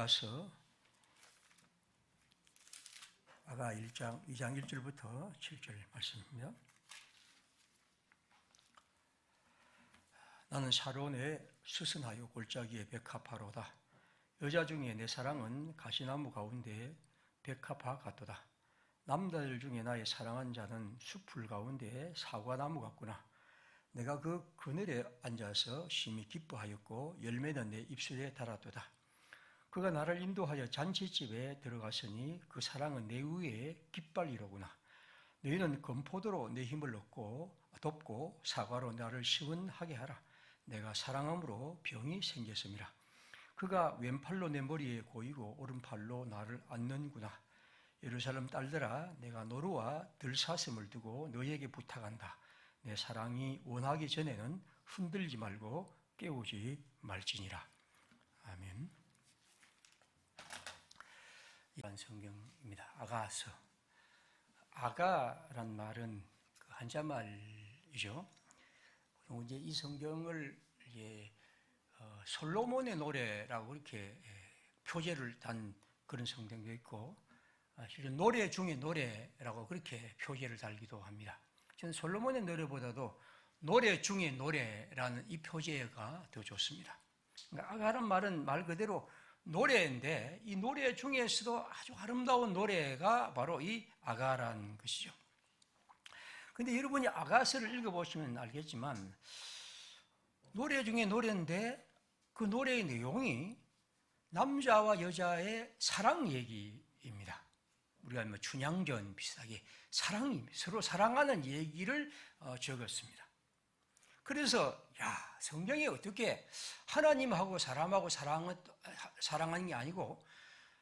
아가서 1장 2장 1절부터 7절 말씀입니다. 나는 샤론에 스슨하여 골짜기에 백합화로다. 여자 중에 내 사랑은 가시나무 가운데 백합화 같도다. 남자들 중에 나의 사랑한 자는 숲풀 가운데 사과나무 같구나. 내가 그 그늘에 앉아서 심히 기뻐하였고 열매는 내 입술에 달았도다. 그가 나를 인도하여 잔치집에 들어갔으니 그 사랑은 내 위에 깃발이로구나. 너희는 건포도로 내 힘을 돕고 사과로 나를 시원하게 하라. 내가 사랑함으로 병이 생겼음이라. 그가 왼팔로 내 머리에 고이고 오른팔로 나를 안는구나. 예루살렘 딸들아, 내가 노루와 들사슴을 두고 너희에게 부탁한다. 내 사랑이 원하기 전에는 흔들지 말고 깨우지 말지니라. 아멘. 이런 성경입니다. 아가서. 아가란 말은 한자말이죠. 이제 이 성경을 솔로몬의 노래라고 이렇게 표제를 단 그런 성경도 있고, 실은 노래 중에 노래라고 그렇게 표제를 달기도 합니다. 저는 솔로몬의 노래보다도 노래 중에 노래라는 이 표제가 더 좋습니다. 그러니까 아가란 말은 말 그대로 노래인데 이 노래 중에서도 아주 아름다운 노래가 바로 이 아가라는 것이죠. 근데 여러분이 아가서를 읽어보시면 알겠지만 노래 중에 노래인데 그 노래의 내용이 남자와 여자의 사랑 얘기입니다. 우리가 춘향전 비슷하게 서로 사랑하는 얘기를 적었습니다. 그래서 성경이 어떻게 하나님하고 사람하고 사랑하는 게 아니고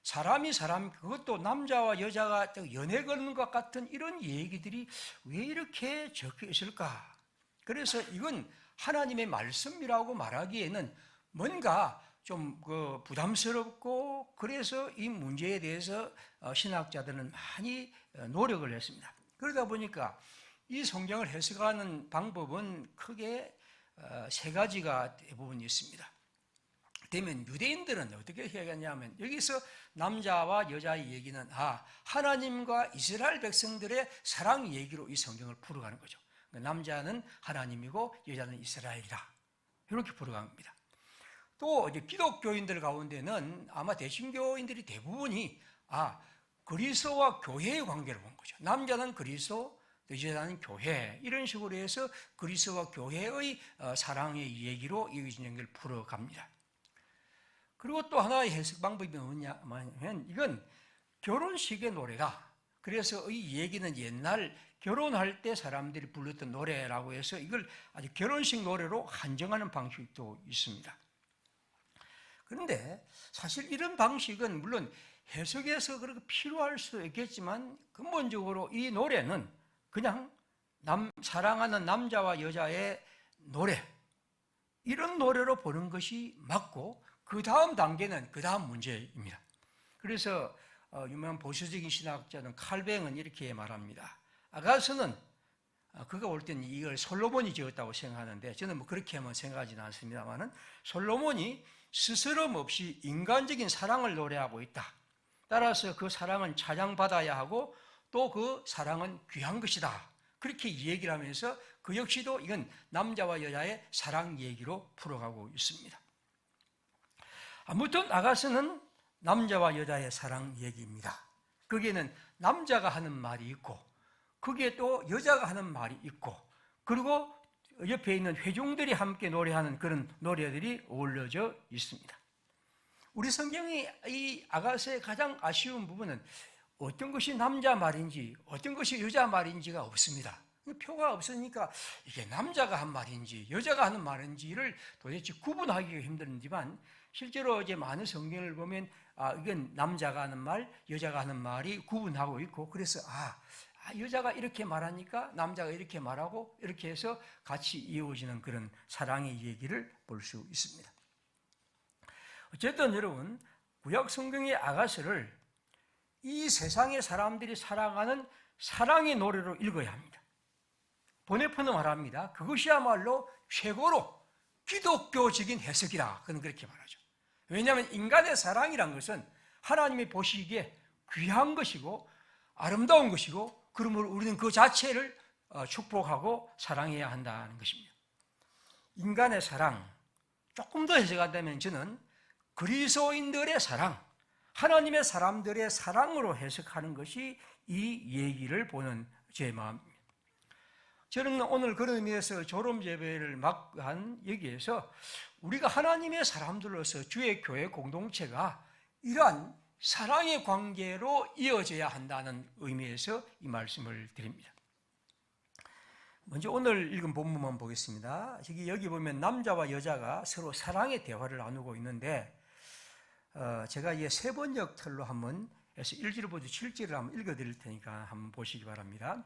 사람이 그것도 남자와 여자가 연애 거는 것 같은 이런 얘기들이 왜 이렇게 적혀 있을까? 그래서 이건 하나님의 말씀이라고 말하기에는 뭔가 좀 부담스럽고, 그래서 이 문제에 대해서 신학자들은 많이 노력을 했습니다. 그러다 보니까 이 성경을 해석하는 방법은 크게 세 가지가 대부분 있습니다. 그러면 유대인들은 어떻게 해야겠냐면 여기서 남자와 여자의 얘기는 하나님과 이스라엘 백성들의 사랑 얘기로 이 성경을 풀어가는 거죠. 남자는 하나님이고 여자는 이스라엘이다, 이렇게 풀어가는 겁니다. 또 이제 기독교인들 가운데는 아마 대신교인들이 대부분이 그리스도와 교회의 관계를 본 거죠. 남자는 그리스도, 여자는 교회, 이런 식으로 해서 그리스도와 교회의 사랑의 얘기로 이 연결을 풀어갑니다. 그리고 또 하나의 해석 방법이 뭐냐면 이건 결혼식의 노래다. 그래서 이 얘기는 옛날 결혼할 때 사람들이 불렀던 노래라고 해서 이걸 아주 결혼식 노래로 한정하는 방식도 있습니다. 그런데 사실 이런 방식은 물론 해석에서 그렇게 필요할 수 있겠지만 근본적으로 이 노래는 그냥 사랑하는 남자와 여자의 노래, 이런 노래로 보는 것이 맞고, 그 다음 단계는 그 다음 문제입니다. 그래서 유명한 보수적인 신학자는 칼뱅은 이렇게 말합니다. 아가서는 그가 올 때는 이걸 솔로몬이 지었다고 생각하는데, 저는 그렇게만 생각하지는 않습니다만은 솔로몬이 스스럼 없이 인간적인 사랑을 노래하고 있다. 따라서 그 사랑은 찬양받아야 하고 또 그 사랑은 귀한 것이다, 그렇게 얘기를 하면서 그 역시도 이건 남자와 여자의 사랑 얘기로 풀어가고 있습니다. 아무튼 아가서는 남자와 여자의 사랑 얘기입니다. 거기에는 남자가 하는 말이 있고, 거기에 또 여자가 하는 말이 있고, 그리고 옆에 있는 회중들이 함께 노래하는 그런 노래들이 어울려져 있습니다. 우리 성경이 이 아가서의 가장 아쉬운 부분은 어떤 것이 남자 말인지 어떤 것이 여자 말인지가 없습니다. 표가 없으니까 이게 남자가 한 말인지 여자가 하는 말인지를 도대체 구분하기가 힘들지만, 실제로 이제 많은 성경을 보면 이건 남자가 하는 말, 여자가 하는 말이 구분하고 있고, 그래서 여자가 이렇게 말하니까 남자가 이렇게 말하고, 이렇게 해서 같이 이어지는 그런 사랑의 얘기를 볼 수 있습니다. 어쨌든 여러분, 구약 성경의 아가서를 이 세상의 사람들이 사랑하는 사랑의 노래로 읽어야 합니다. 보네포는 말합니다. 그것이야말로 최고로 기독교적인 해석이라, 그는 그렇게 말하죠. 왜냐하면 인간의 사랑이란 것은 하나님이 보시기에 귀한 것이고 아름다운 것이고, 그러므로 우리는 그 자체를 축복하고 사랑해야 한다는 것입니다. 인간의 사랑, 조금 더 해석한다면 저는 그리스도인들의 사랑, 하나님의 사람들의 사랑으로 해석하는 것이 이 얘기를 보는 제 마음입니다. 저는 오늘 그런 의미에서 졸업 예배를 막 한 여기에서 우리가 하나님의 사람들로서 주의 교회 공동체가 이러한 사랑의 관계로 이어져야 한다는 의미에서 이 말씀을 드립니다. 먼저 오늘 읽은 본문만 보겠습니다. 여기 보면 남자와 여자가 서로 사랑의 대화를 나누고 있는데, 제가 이 세 번역 틀로 한번 해서 1절부터 7절을 한번 읽어드릴 테니까 한번 보시기 바랍니다.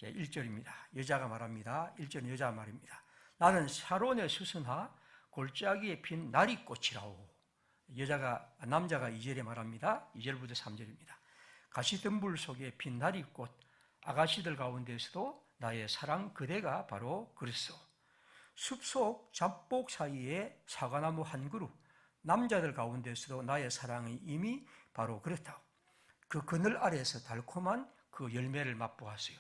1절입니다. 여자가 말합니다. 1절은 여자 말입니다. 나는 샤론의 수선화 골짜기에 핀 나리꽃이라오. 남자가 2절에 말합니다. 2절부터 3절입니다. 가시덤불 속에 핀 나리꽃, 아가씨들 가운데서도 나의 사랑 그대가 바로 그랬소. 숲속 잡복 사이에 사과나무 한 그루, 남자들 가운데서도 나의 사랑이 이미 바로 그렇다고. 그 그늘 아래에서 달콤한 그 열매를 맛보았어요.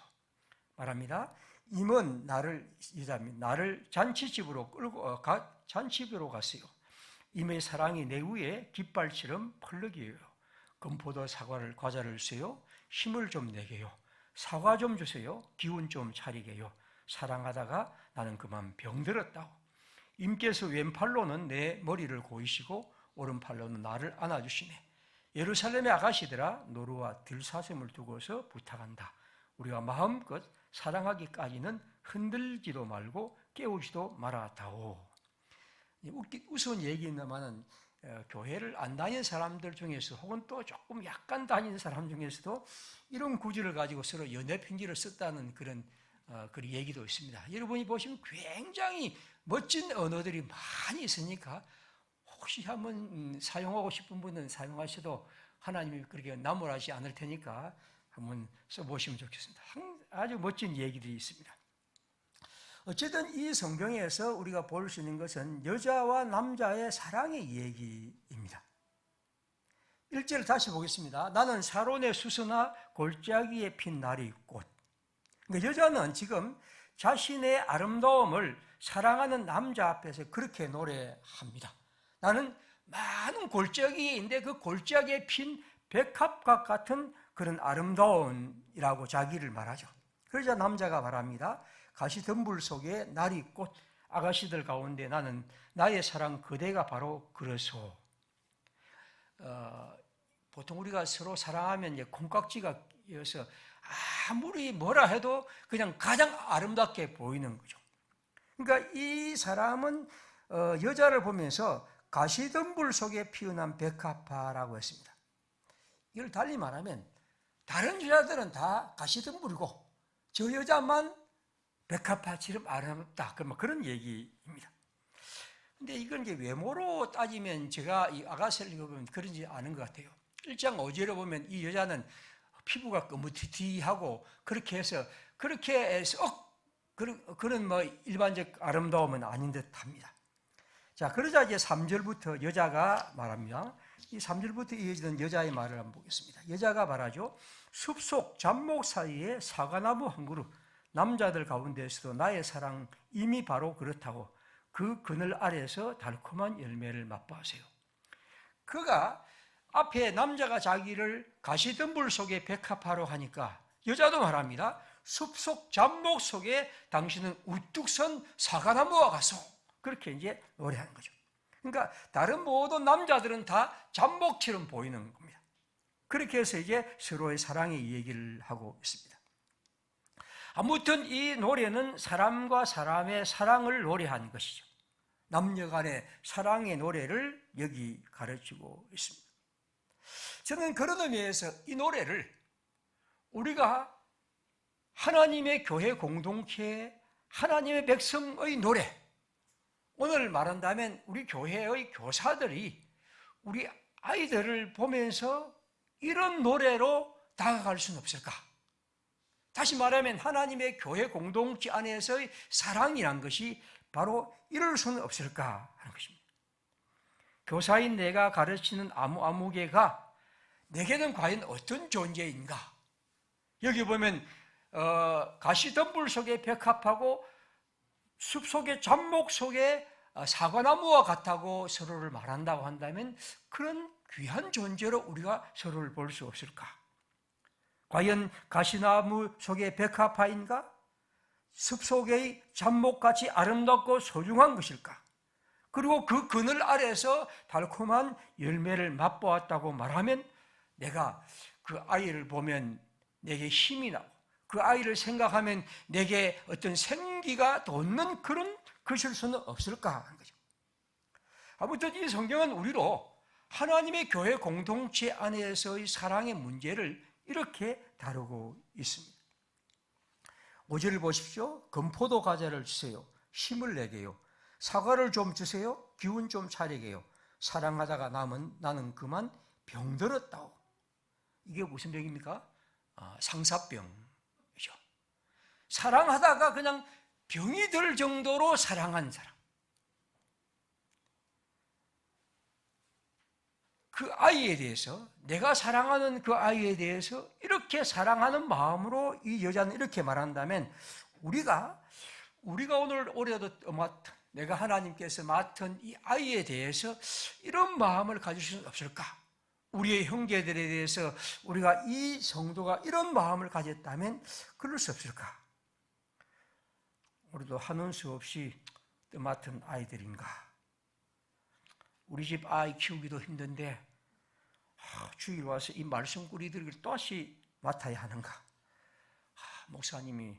말합니다. 임은 나를 잔치집으로 잔치집으로 갔어요. 임의 사랑이 내 위에 깃발처럼 펄럭이에요. 금포도 사과를 과자를 주세요. 힘을 좀 내게요. 사과 좀 주세요. 기운 좀 차리게요. 사랑하다가 나는 그만 병들었다고. 임께서 왼팔로는 내 머리를 고이시고 오른팔로는 나를 안아주시네. 예루살렘의 아가씨들아, 노루와 들사슴을 두고서 부탁한다. 우리가 마음껏 사랑하기까지는 흔들지도 말고 깨우지도 말아다오. 우스운 얘기입니다만은 교회를 안 다니는 사람들 중에서 혹은 또 조금 약간 다니는 사람 중에서도 이런 구절을 가지고 서로 연애 편지를 썼다는 그런 얘기도 있습니다. 여러분이 보시면 굉장히 멋진 언어들이 많이 있으니까 혹시 한번 사용하고 싶은 분은 사용하셔도 하나님이 그렇게 나무라지 않을 테니까 한번 써보시면 좋겠습니다. 아주 멋진 얘기들이 있습니다. 어쨌든 이 성경에서 우리가 볼 수 있는 것은 여자와 남자의 사랑의 얘기입니다. 1절 다시 보겠습니다. 나는 샤론의 수선화 골짜기에 핀 나리꽃. 그러니까 여자는 지금 자신의 아름다움을 사랑하는 남자 앞에서 그렇게 노래합니다. 나는 많은 골짜기인데 그 골짜기에 핀 백합과 같은 그런 아름다움이라고 자기를 말하죠. 그러자 남자가 말합니다. 가시덤불 속에 나리꽃, 아가씨들 가운데 나는 나의 사랑 그대가 바로 그래서. 보통 우리가 서로 사랑하면 이제 콩깍지가 이어서 아무리 뭐라 해도 그냥 가장 아름답게 보이는 거죠. 그러니까 이 사람은 여자를 보면서 가시덤불 속에 피어난 백합화라고 했습니다. 이걸 달리 말하면 다른 여자들은 다 가시덤불이고 저 여자만 백합화처럼 아름답다. 그런 얘기입니다. 근데 이건 이제 외모로 따지면 제가 이 아가씨를 읽어보면 그런지 아는 것 같아요. 1장 5절에 보면 이 여자는 피부가 거무튀튀하고 그렇게 해서 그런 뭐 일반적 아름다움은 아닌 듯 합니다. 자, 그러자 이제 3절부터 여자가 말합니다. 이 3절부터 이어지는 여자의 말을 한번 보겠습니다. 여자가 말하죠. 숲속 잡목 사이에 사과나무 한 그루, 남자들 가운데서도 나의 사랑 이미 바로 그렇다고. 그 그늘 아래에서 달콤한 열매를 맛보세요. 그가 앞에 남자가 자기를 가시덤불 속에 백합화로 하니까 여자도 말합니다. 숲속 잡목 속에 당신은 우뚝 선 사과나무와 같소. 그렇게 이제 노래하는 거죠. 그러니까 다른 모든 남자들은 다 잡목처럼 보이는 겁니다. 그렇게 해서 이제 서로의 사랑의 얘기를 하고 있습니다. 아무튼 이 노래는 사람과 사람의 사랑을 노래하는 것이죠. 남녀 간의 사랑의 노래를 여기 가르치고 있습니다. 저는 그런 의미에서 이 노래를 우리가 하나님의 교회 공동체, 하나님의 백성의 노래, 오늘 말한다면 우리 교회의 교사들이 우리 아이들을 보면서 이런 노래로 다가갈 수는 없을까? 다시 말하면 하나님의 교회 공동체 안에서의 사랑이란 것이 바로 이럴 수는 없을까 하는 것입니다. 교사인 내가 가르치는 아무개가 내게는 과연 어떤 존재인가? 여기 보면 가시덤불 속에 백합하고 숲속의 잡목 속에 사과나무와 같다고 서로를 말한다고 한다면 그런 귀한 존재로 우리가 서로를 볼 수 없을까? 과연 가시나무 속의 백합화인가? 숲속의 잡목같이 아름답고 소중한 것일까? 그리고 그 그늘 아래에서 달콤한 열매를 맛보았다고 말하면 내가 그 아이를 보면 내게 힘이 나고 그 아이를 생각하면 내게 어떤 생기가 돋는 그런 것일 수는 없을까 하는 거죠. 아무튼 이 성경은 우리로 하나님의 교회 공동체 안에서의 사랑의 문제를 이렇게 다루고 있습니다. 5절을 보십시오. 금포도 과자를 주세요. 힘을 내게요. 사과를 좀 주세요. 기운 좀 차리게요. 사랑하다가 나는 그만 병들었다오. 이게 무슨 병입니까? 상사병이죠. 사랑하다가 그냥 병이 들 정도로 사랑한 사람. 그 아이에 대해서, 내가 사랑하는 그 아이에 대해서 이렇게 사랑하는 마음으로 이 여자는 이렇게 말한다면 우리가 오늘 올해도 내가 하나님께서 맡은 이 아이에 대해서 이런 마음을 가질 수는 없을까? 우리의 형제들에 대해서 우리가 이 성도가 이런 마음을 가졌다면 그럴 수 없을까? 우리도 한운 수 없이 맡은 아이들인가? 우리 집 아이 키우기도 힘든데 주일 와서 이 말씀꾸리들을 또다시 맡아야 하는가? 목사님이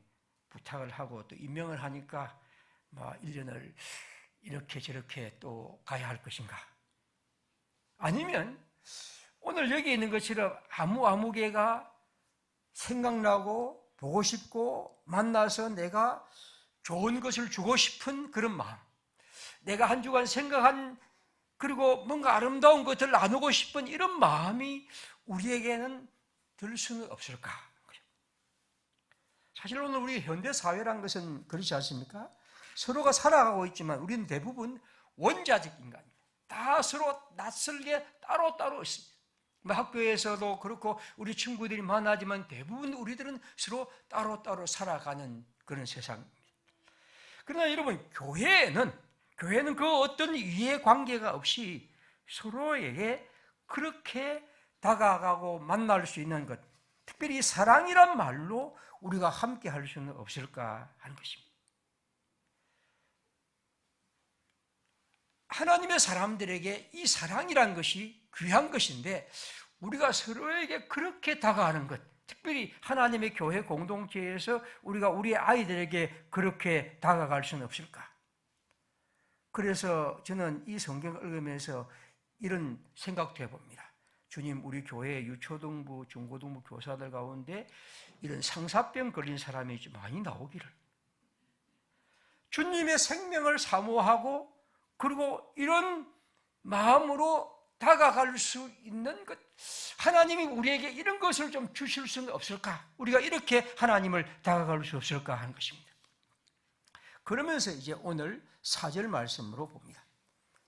부탁을 하고 또 임명을 하니까 1년을 이렇게 저렇게 또 가야 할 것인가? 아니면 오늘 여기 있는 것처럼 아무개가 생각나고 보고 싶고 만나서 내가 좋은 것을 주고 싶은 그런 마음, 내가 한 주간 생각한 그리고 뭔가 아름다운 것을 나누고 싶은 이런 마음이 우리에게는 들 수는 없을까? 사실 오늘 우리 현대 사회란 것은 그렇지 않습니까? 서로가 살아가고 있지만 우리는 대부분 원자적 인간입니다. 다 서로 낯설게 따로따로 있습니다. 학교에서도 그렇고 우리 친구들이 만나지만 대부분 우리들은 서로 따로따로 살아가는 그런 세상입니다. 그러나 여러분, 교회는 그 어떤 이해관계가 없이 서로에게 그렇게 다가가고 만날 수 있는 것, 특별히 사랑이란 말로 우리가 함께 할 수는 없을까 하는 것입니다. 하나님의 사람들에게 이 사랑이란 것이 귀한 것인데 우리가 서로에게 그렇게 다가가는 것, 특별히 하나님의 교회 공동체에서 우리가 우리 아이들에게 그렇게 다가갈 수는 없을까? 그래서 저는 이 성경을 읽으면서 이런 생각도 해봅니다. 주님, 우리 교회 유초등부, 중고등부 교사들 가운데 이런 상사병 걸린 사람이 많이 나오기를, 주님의 생명을 사모하고 그리고 이런 마음으로 다가갈 수 있는 것, 하나님이 우리에게 이런 것을 좀 주실 수는 없을까? 우리가 이렇게 하나님을 다가갈 수 없을까 하는 것입니다. 그러면서 이제 오늘 4절 말씀으로 봅니다.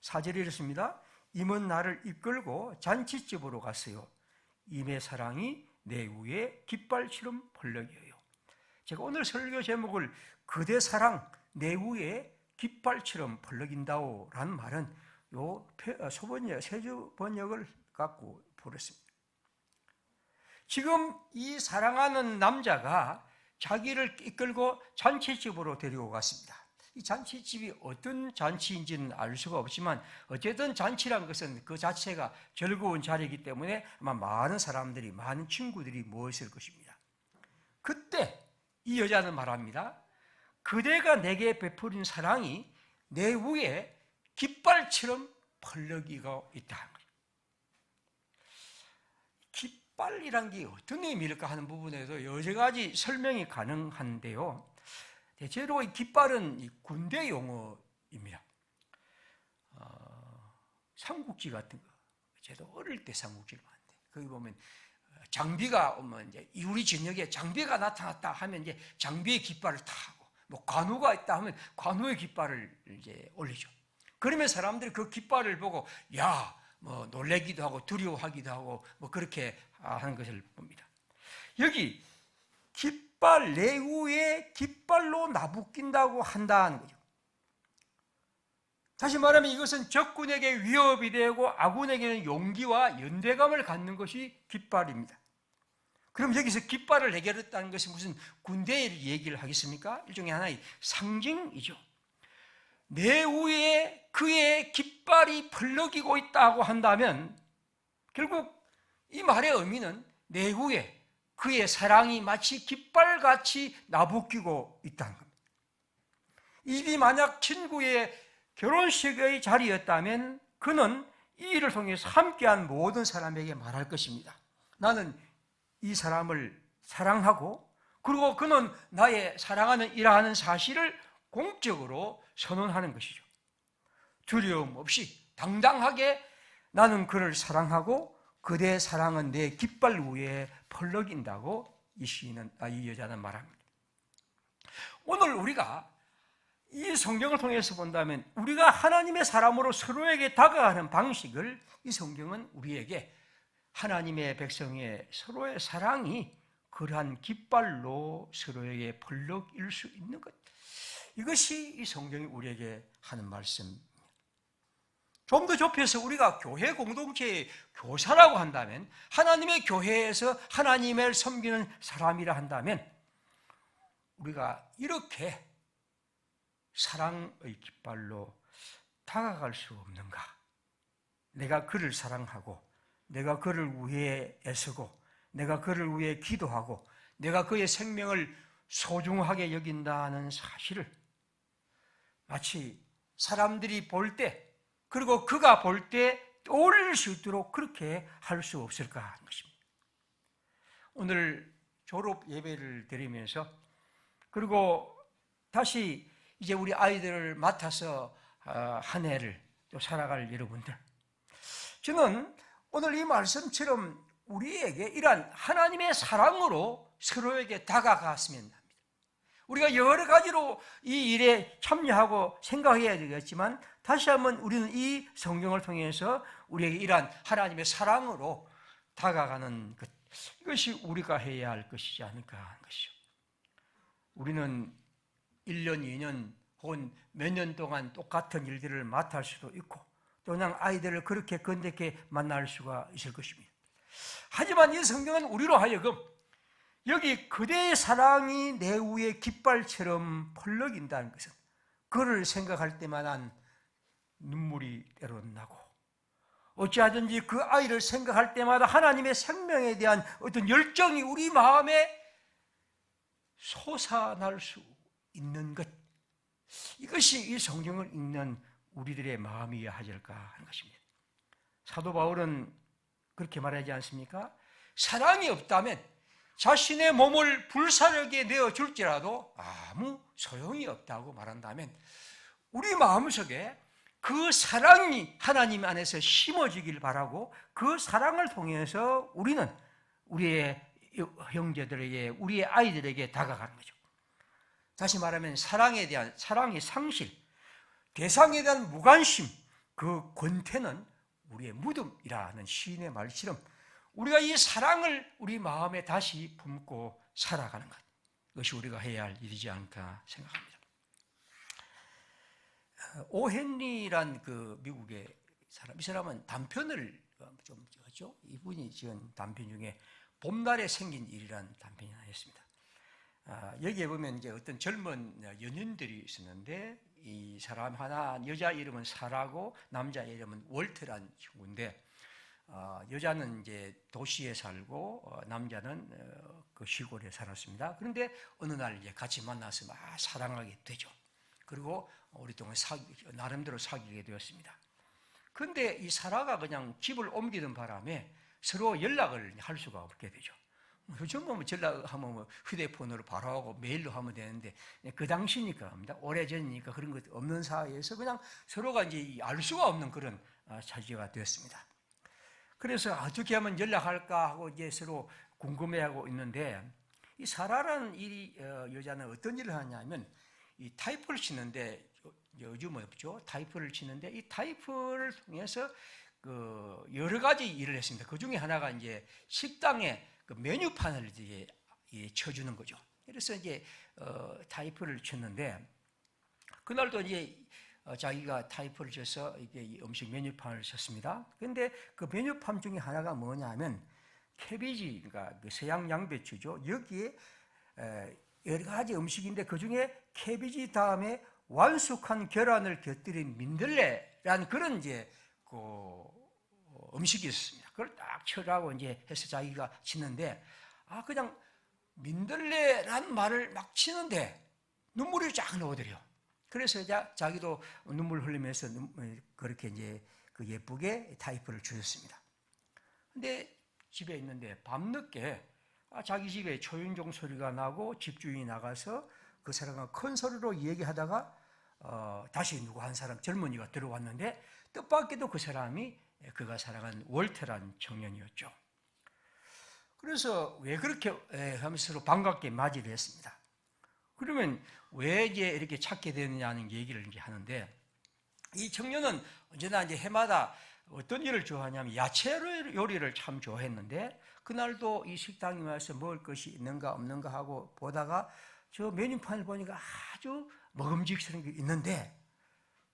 4절이 이렇습니다. 임은 나를 이끌고 잔치집으로 갔어요. 임의 사랑이 내 위에 깃발처럼 벌럭여요. 제가 오늘 설교 제목을 그대 사랑 내 위에 깃발처럼 벌럭인다오 라는 말은 요 세주 번역을 갖고 보냈습니다. 지금 이 사랑하는 남자가 자기를 이끌고 잔치집으로 데리고 갔습니다. 이 잔치집이 어떤 잔치인지는 알 수가 없지만 어쨌든 잔치란 것은 그 자체가 즐거운 자리이기 때문에 아마 많은 사람들이, 많은 친구들이 모였을 것입니다. 그때 이 여자는 말합니다. 그대가 내게 베푸린 사랑이 내 위에 깃발처럼 펄럭이고 있다. 깃발이란 게 어떤 의미일까 하는 부분에도 여러 가지 설명이 가능한데요. 대체로 이 깃발은 군대 용어입니다. 삼국지 같은 거, 저도 어릴 때 삼국지를 봤는데 거기 보면 장비가 오면 이제 우리 진영에 장비가 나타났다 하면 이제 장비의 깃발을 타고, 뭐 관우가 있다 하면 관우의 깃발을 이제 올리죠. 그러면 사람들이 그 깃발을 보고 뭐 놀래기도 하고 두려워하기도 하고 뭐 그렇게 하는 것을 봅니다. 여기 깃발, 레위의 깃발로 나부낀다고 한다는 거죠. 다시 말하면 이것은 적군에게 위협이 되고 아군에게는 용기와 연대감을 갖는 것이 깃발입니다. 그럼 여기서 깃발을 내걸었다는 것이 무슨 군대의 얘기를 하겠습니까? 일종의 하나의 상징이죠. 내 위에 그의 깃발이 펄럭이고 있다고 한다면 결국 이 말의 의미는 내 위에 그의 사랑이 마치 깃발같이 나부끼고 있다는 겁니다. 이 일이 만약 친구의 결혼식의 자리였다면 그는 이 일을 통해서 함께한 모든 사람에게 말할 것입니다. 나는 이 사람을 사랑하고 그리고 그는 나의 사랑하는 이라는 사실을 공적으로 선언하는 것이죠. 두려움 없이 당당하게 나는 그를 사랑하고 그대의 사랑은 내 깃발 위에 펄럭인다고 이 여자는 말합니다. 오늘 우리가 이 성경을 통해서 본다면 우리가 하나님의 사람으로 서로에게 다가가는 방식을 이 성경은 우리에게 하나님의 백성의 서로의 사랑이 그러한 깃발로 서로에게 펄럭일 수 있는 것, 이것이 이 성경이 우리에게 하는 말씀입니다. 좀 더 좁혀서 우리가 교회 공동체의 교사라고 한다면, 하나님의 교회에서 하나님을 섬기는 사람이라 한다면 우리가 이렇게 사랑의 깃발로 다가갈 수 없는가? 내가 그를 사랑하고 내가 그를 위해 애쓰고 내가 그를 위해 기도하고 내가 그의 생명을 소중하게 여긴다는 사실을 마치 사람들이 볼 때 그리고 그가 볼 때 떠올릴 수 있도록 그렇게 할 수 없을까 하는 것입니다. 오늘 졸업 예배를 드리면서 그리고 다시 이제 우리 아이들을 맡아서 한 해를 또 살아갈 여러분들, 저는 오늘 이 말씀처럼 우리에게 이러한 하나님의 사랑으로 서로에게 다가갔으면 합니다. 우리가 여러 가지로 이 일에 참여하고 생각해야 되겠지만 다시 한번 우리는 이 성경을 통해서 우리에게 이러한 하나님의 사랑으로 다가가는 것, 이것이 우리가 해야 할 것이지 않을까 하는 것이죠. 우리는 1년, 2년 혹은 몇 년 동안 똑같은 일들을 맡을 수도 있고 또 그냥 아이들을 그렇게 건대게 만날 수가 있을 것입니다. 하지만 이 성경은 우리로 하여금 여기 그대의 사랑이 내 위에 깃발처럼 펄럭인다는 것은 그를 생각할 때마다 눈물이 때론 나고 어찌하든지 그 아이를 생각할 때마다 하나님의 생명에 대한 어떤 열정이 우리 마음에 솟아날 수 있는 것, 이것이 이 성경을 읽는 우리들의 마음이어야 하실까 하는 것입니다. 사도 바울은 그렇게 말하지 않습니까? 사랑이 없다면 자신의 몸을 불사르게 내어줄지라도 아무 소용이 없다고 말한다면 우리 마음속에 그 사랑이 하나님 안에서 심어지길 바라고 그 사랑을 통해서 우리는 우리의 형제들에게, 우리의 아이들에게 다가가는 거죠. 다시 말하면 사랑에 대한 사랑의 상실, 대상에 대한 무관심, 그 권태는 우리의 무덤이라는 시인의 말처럼 우리가 이 사랑을 우리 마음에 다시 품고 살아가는 것, 이것이 우리가 해야 할 일이지 않을까 생각합니다. 오 헨리란 그 미국의 사람, 이 사람은 단편을 좀 찍었죠. 이분이 지은 단편 중에 봄날에 생긴 일이라는 단편이 하나 있습니다. 여기에 보면 이제 어떤 젊은 연인들이 있었는데 이 사람 하나, 여자 이름은 사라고 남자 이름은 월트란 친구인데 여자는 이제 도시에 살고 남자는 그 시골에 살았습니다. 그런데 어느 날 이제 같이 만나서 막 사랑하게 되죠. 그리고 오랫동안 나름대로 사귀게 되었습니다. 그런데 이 사라가 그냥 집을 옮기던 바람에 서로 연락을 할 수가 없게 되죠. 요즘 뭐 전화하면 휴대폰으로 바로 하고 메일로 하면 되는데 그 당시니까 오래전이니까 그런 것 없는 사이에서 그냥 서로가 이제 알 수가 없는 그런 차지가 되었습니다. 그래서 어떻게 하면 연락할까 하고 이제 서로 궁금해하고 있는데 이 사라라는 이 여자는 어떤 일을 하냐면 이 타이프를 치는데 요즘은 없죠. 타이프를 치는데 이 타이프를 통해서 그 여러 가지 일을 했습니다. 그 중에 하나가 이제 식당에 그 메뉴판을 이제 쳐주는 거죠. 그래서 이제 타이프를 쳤는데 그날도 이제 자기가 타이프를 쳐서 이게 음식 메뉴판을 쳤습니다. 그런데 그 메뉴판 중에 하나가 뭐냐면 캐비지, 그러니까 그 서양 양배추죠. 여기에 여러 가지 음식인데 그 중에 캐비지 다음에 완숙한 계란을 곁들인 민들레라는 그런 이제 그 음식이 있었습니다. 그걸 딱 쳐라고 이제 해서 자기가 치는데 그냥 민들레란 말을 막 치는데 눈물이 쫙 나오더래요. 그래서 자기도 눈물 흘리면서 그렇게 이제 그 예쁘게 타이프를 주셨습니다. 근데 집에 있는데 밤늦게 자기 집에 초인종 소리가 나고 집주인이 나가서 그 사람과 큰 소리로 얘기하다가 다시 누구 한 사람 젊은이가 들어왔는데 뜻밖에도 그 사람이 그가 사랑한 월터란 청년이었죠. 그래서 왜 그렇게 하면서 서로 반갑게 맞이를 했습니다. 그러면 왜 이제 이렇게 찾게 되느냐는 얘기를 이제 하는데 이 청년은 언제나 이제 해마다 어떤 일을 좋아하냐면 야채 요리를 참 좋아했는데 그날도 이 식당에 와서 먹을 것이 있는가 없는가 하고 보다가 저 메뉴판을 보니까 아주 먹음직스러운 게 있는데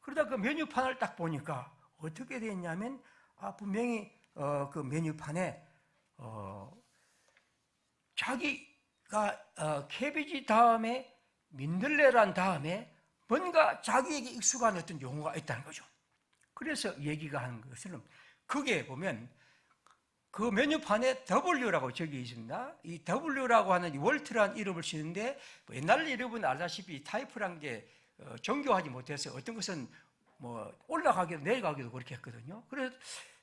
그러다 그 메뉴판을 딱 보니까 어떻게 됐냐면 분명히 그 메뉴판에 자기가 캐비지 다음에 민들레란 다음에 뭔가 자기에게 익숙한 어떤 용어가 있다는 거죠. 그래서 얘기가 하는 것은 거기에 보면 그 메뉴판에 W라고 적혀 있습니다. 이 W라고 하는 이 월트라는 이름을 쓰는데 옛날 여러분 알다시피 타이프란 게 정교하지 못해서 어떤 것은 뭐 올라가기도 내려가기도 그렇게 했거든요. 그래서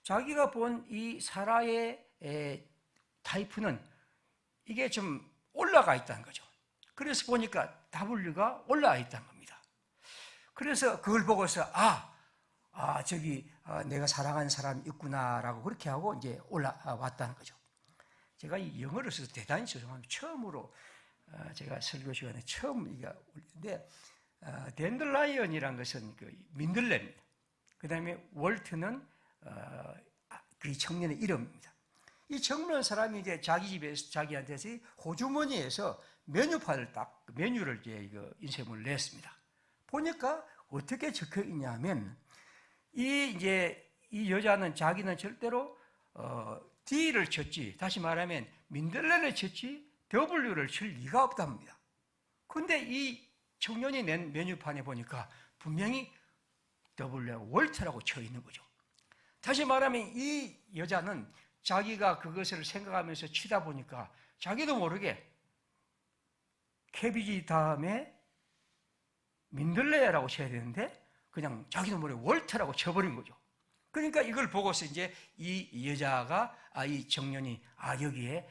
자기가 본 이 사라의 타이프는 이게 좀 올라가 있다는 거죠. 그래서 보니까 W가 올라가 있다는 겁니다. 그래서 그걸 보고서 저기 내가 사랑하는 사람이 있구나라고 그렇게 하고 이제 올라왔다는 거죠. 제가 이 영어를 써서 대단히 죄송합니다. 처음으로 제가 설교 시간에 처음 이게 올렸는데 댄들라이언이란 것은 그 민들레입니다. 그 다음에 월트는 그 청년의 이름입니다. 이 청년 사람이 이제 자기 집에서 자기한테서 호주머니에서 메뉴판을 딱 메뉴를 이제 인쇄물을 냈습니다. 보니까 어떻게 적혀 있냐면 이 여자는 자기는 절대로 D를 쳤지, 다시 말하면 민들레를 쳤지 W를 칠 리가 없답니다. 그런데 이 청년이 낸 메뉴판에 보니까 분명히 W하고 월트라고 쳐 있는 거죠. 다시 말하면 이 여자는 자기가 그것을 생각하면서 치다 보니까 자기도 모르게 캐비지 다음에 민들레라고 쳐야 되는데 그냥 자기도 모르게 월트라고 쳐버린 거죠. 그러니까 이걸 보고서 이제 이 여자가 이 청년이 여기에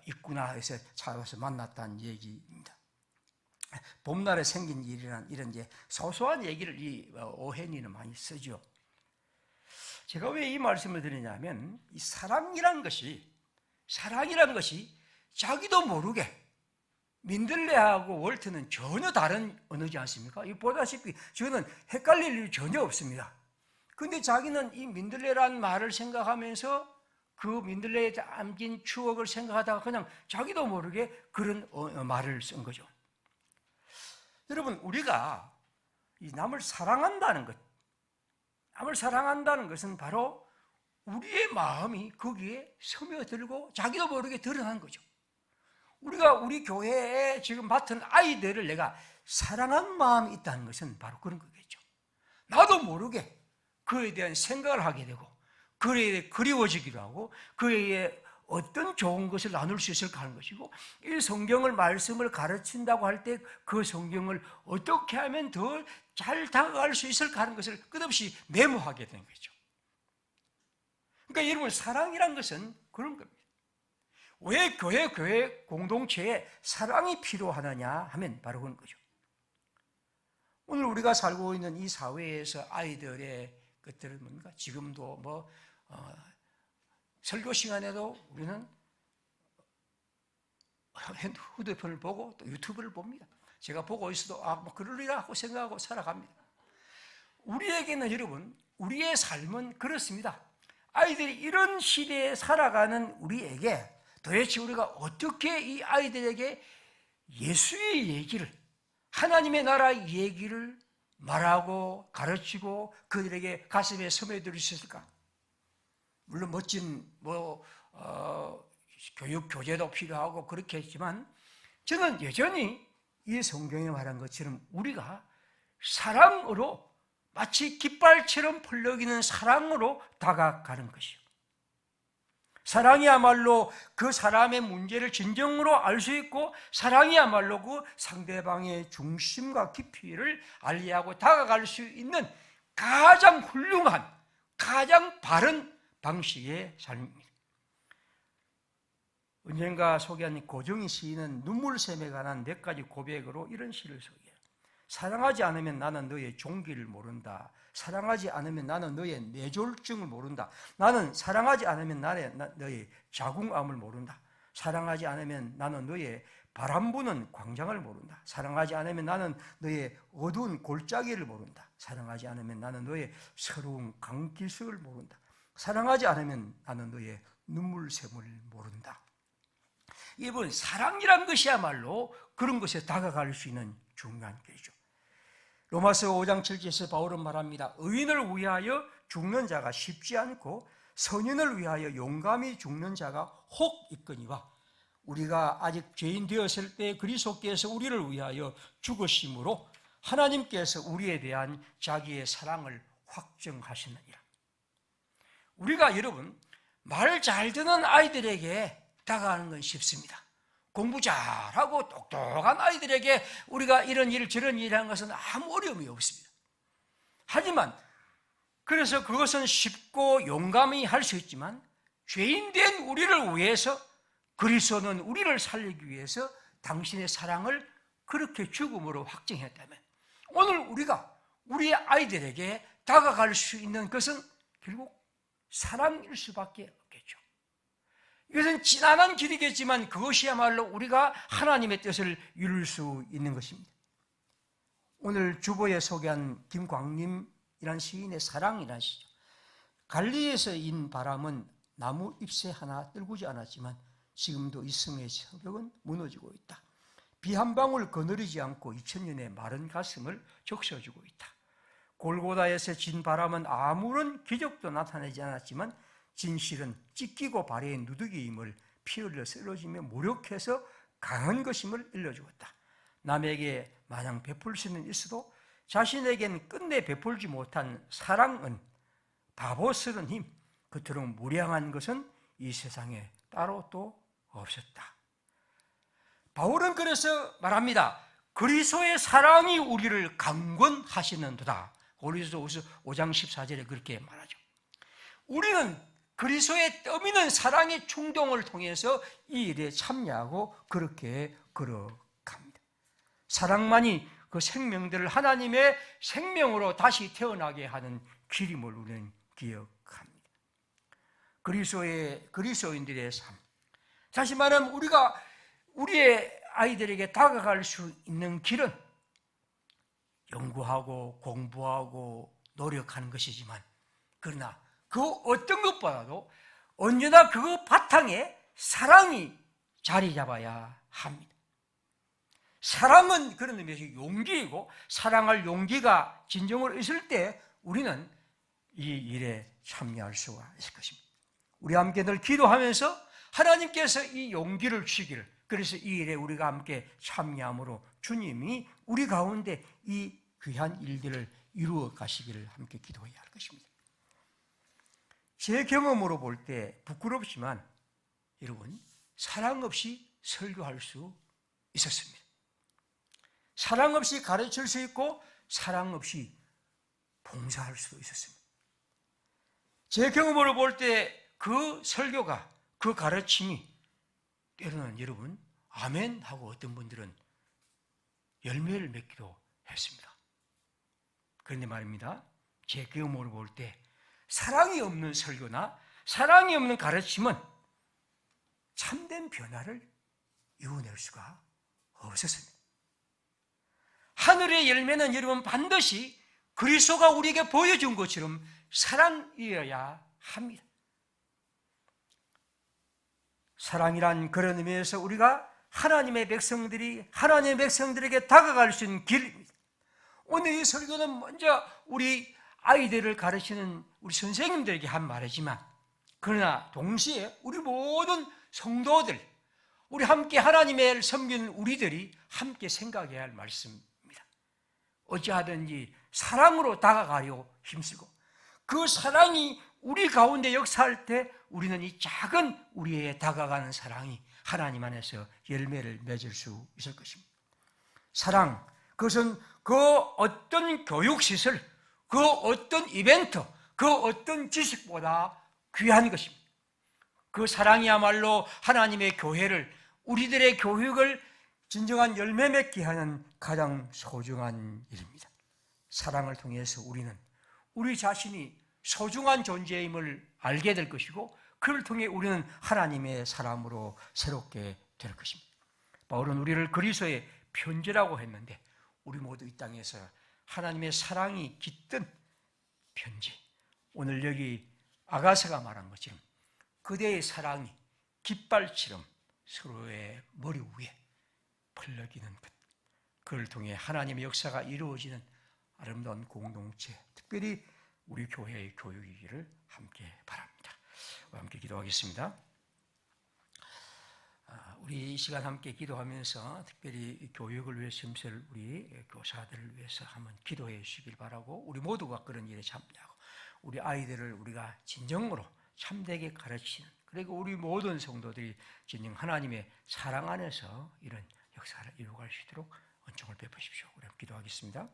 있구나 해서 찾아와서 만났다는 얘기입니다. 봄날에 생긴 일이란 이런 이제 소소한 얘기를 이 오헨이는 많이 쓰죠. 제가 왜 이 말씀을 드리냐면 이 사랑이란 것이 자기도 모르게 민들레하고 월트는 전혀 다른 언어지 않습니까? 이 보다시피 저는 헷갈릴 일이 전혀 없습니다. 근데 자기는 이 민들레라는 말을 생각하면서 그 민들레에 담긴 추억을 생각하다가 그냥 자기도 모르게 그런 말을 쓴 거죠. 여러분, 우리가 이 남을 사랑한다는 것은 바로 우리의 마음이 거기에 스며들고 자기도 모르게 드러난 거죠. 우리가 우리 교회에 지금 맡은 아이들을 내가 사랑한 마음이 있다는 것은 바로 그런 거겠죠. 나도 모르게 그에 대한 생각을 하게 되고 그에 대해 그리워지기도 하고 그에 어떤 좋은 것을 나눌 수 있을까 하는 것이고 이 성경을 말씀을 가르친다고 할 때 그 성경을 어떻게 하면 더 잘 다가갈 수 있을까 하는 것을 끝없이 메모하게 되는 거죠. 그러니까 여러분, 사랑이란 것은 그런 겁니다. 왜 교회 공동체에 사랑이 필요하느냐 하면 바로 그런 거죠. 오늘 우리가 살고 있는 이 사회에서 아이들의 것들은 뭡니까? 지금도 설교 시간에도 우리는 휴대폰을 보고 또 유튜브를 봅니다. 제가 보고 있어도 그러리라 하고 생각하고 살아갑니다. 우리에게는 여러분, 우리의 삶은 그렇습니다. 아이들이 이런 시대에 살아가는 우리에게 도대체 우리가 어떻게 이 아이들에게 예수의 얘기를, 하나님의 나라 얘기를 말하고 가르치고 그들에게 가슴에 스며들 수 있을까? 물론 멋진 교육 교재도 필요하고 그렇게 했지만 저는 여전히 이 성경에 말한 것처럼 우리가 사랑으로, 마치 깃발처럼 펄럭이는 사랑으로 다가가는 것이요, 사랑이야말로 그 사람의 문제를 진정으로 알 수 있고, 사랑이야말로 그 상대방의 중심과 깊이를 알리하고 다가갈 수 있는 가장 훌륭한, 가장 바른 방식의 삶입니다. 언젠가 소개한 고정희 시인은 눈물샘에 관한 몇 가지 고백으로 이런 시를 소개해요. 사랑하지 않으면 나는 너의 종기를 모른다. 사랑하지 않으면 나는 너의 뇌졸중을 모른다. 나는 사랑하지 않으면 너의 자궁암을 모른다. 사랑하지 않으면 나는 너의 바람 부는 광장을 모른다. 사랑하지 않으면 나는 너의 어두운 골짜기를 모른다. 사랑하지 않으면 나는 너의 서러운 강기석을 모른다. 사랑하지 않으면 나는 너의 눈물샘을 모른다. 이번 사랑이란 것이야말로 그런 것에 다가갈 수 있는 중요한 길이죠. 로마서 5장 7절에서 바울은 말합니다. 의인을 위하여 죽는 자가 쉽지 않고 선인을 위하여 용감히 죽는 자가 혹 있거니와 우리가 아직 죄인 되었을 때 그리스도께서 우리를 위하여 죽으심으로 하나님께서 우리에 대한 자기의 사랑을 확증하시느니라. 우리가 여러분, 말 잘 듣는 아이들에게 다가가는 건 쉽습니다. 공부 잘하고 똑똑한 아이들에게 우리가 이런 일 저런 일 하는 것은 아무 어려움이 없습니다. 하지만 그래서 그것은 쉽고 용감히 할 수 있지만 죄인된 우리를 위해서, 그리스도는 우리를 살리기 위해서 당신의 사랑을 그렇게 죽음으로 확증했다면 오늘 우리가 우리의 아이들에게 다가갈 수 있는 것은 결국 사랑일 수밖에 없겠죠. 이것은 지난한 길이겠지만 그것이야말로 우리가 하나님의 뜻을 이룰 수 있는 것입니다. 오늘 주보에 소개한 김광림이라는 시인의 사랑이라는 시죠. 갈리에서 인 바람은 나무 잎새 하나 떨구지 않았지만 지금도 이 성의 새벽은 무너지고 있다. 비 한 방울 거느리지 않고 2000년의 마른 가슴을 적셔주고 있다. 골고다에서 진 바람은 아무런 기적도 나타내지 않았지만 진실은 찢기고 발에 누더기임을 피 흘려 쓰러지며 무력해서 강한 것임을 일러주었다. 남에게 마냥 베풀 수는 있어도 자신에겐 끝내 베풀지 못한 사랑은 바보스러운 힘, 그토록 무량한 것은 이 세상에 따로 또 없었다. 바울은 그래서 말합니다. 그리스도의 사랑이 우리를 강권하시는도다. 고린도후서 5장 14절에 그렇게 말하죠. 우리는 그리스도의 떠미는 사랑의 충동을 통해서 이 일에 참여하고 그렇게 걸어갑니다. 사랑만이 그 생명들을 하나님의 생명으로 다시 태어나게 하는 길임을 우리는 기억합니다. 그리스도인들의 삶. 다시 말하면 우리가 우리의 아이들에게 다가갈 수 있는 길은 연구하고 공부하고 노력하는 것이지만, 그러나 그 어떤 것보다도 언제나 그 바탕에 사랑이 자리 잡아야 합니다. 사랑은 그런 의미에서 용기이고, 사랑할 용기가 진정으로 있을 때 우리는 이 일에 참여할 수가 있을 것입니다. 우리 함께 늘 기도하면서 하나님께서 이 용기를 주시기를, 그래서 이 일에 우리가 함께 참여함으로 주님이 우리 가운데 이 귀한 일들을 이루어 가시기를 함께 기도해야 할 것입니다. 제 경험으로 볼 때 부끄럽지만 여러분, 사랑 없이 설교할 수 있었습니다. 사랑 없이 가르칠 수 있고 사랑 없이 봉사할 수도 있었습니다. 제 경험으로 볼 때 그 설교가, 그 가르침이 때로는 여러분 아멘 하고 어떤 분들은 열매를 맺기도 했습니다. 그런데 말입니다, 제 경험으로 볼 때 사랑이 없는 설교나 사랑이 없는 가르침은 참된 변화를 이루어낼 수가 없었습니다. 하늘의 열매는 여러분 반드시 그리스도가 우리에게 보여준 것처럼 사랑이어야 합니다. 사랑이란 그런 의미에서 우리가 하나님의 백성들에게 다가갈 수 있는 길입니다. 오늘 이 설교는 먼저 우리 아이들을 가르치는 우리 선생님들에게 한 말이지만, 그러나 동시에 우리 모든 성도들, 우리 함께 하나님을 섬기는 우리들이 함께 생각해야 할 말씀입니다. 어찌하든지 사랑으로 다가가려 힘쓰고, 그 사랑이 우리 가운데 역사할 때 우리는 이 작은 우리의 다가가는 사랑이 하나님 안에서 열매를 맺을 수 있을 것입니다. 사랑, 그것은 그 어떤 교육시설, 그 어떤 이벤트, 그 어떤 지식보다 귀한 것입니다. 그 사랑이야말로 하나님의 교회를, 우리들의 교육을 진정한 열매 맺게 하는 가장 소중한 일입니다. 사랑을 통해서 우리는 우리 자신이 소중한 존재임을 알게 될 것이고, 그를 통해 우리는 하나님의 사람으로 새롭게 될 것입니다. 바울은 우리를 그리스도의 편지라고 했는데, 우리 모두 이 땅에서 하나님의 사랑이 깃든 편지, 오늘 여기 아가서가 말한 것처럼 그대의 사랑이 깃발처럼 서로의 머리 위에 펄럭이는 것, 그를 통해 하나님의 역사가 이루어지는 아름다운 공동체, 특별히 우리 교회의 교육이기를 함께 바랍니다. 함께 기도하겠습니다. 우리 이 시간 함께 기도하면서 특별히 교육을 위해 힘쓸 우리 교사들을 위해서 한번 기도해 주시길 바라고, 우리 모두가 그런 일에 참여하고 우리 아이들을 우리가 진정으로 참되게 가르치는, 그리고 우리 모든 성도들이 진정 하나님의 사랑 안에서 이런 역사를 이루어갈 수 있도록 은총을 베푸십시오. 우리 기도하겠습니다.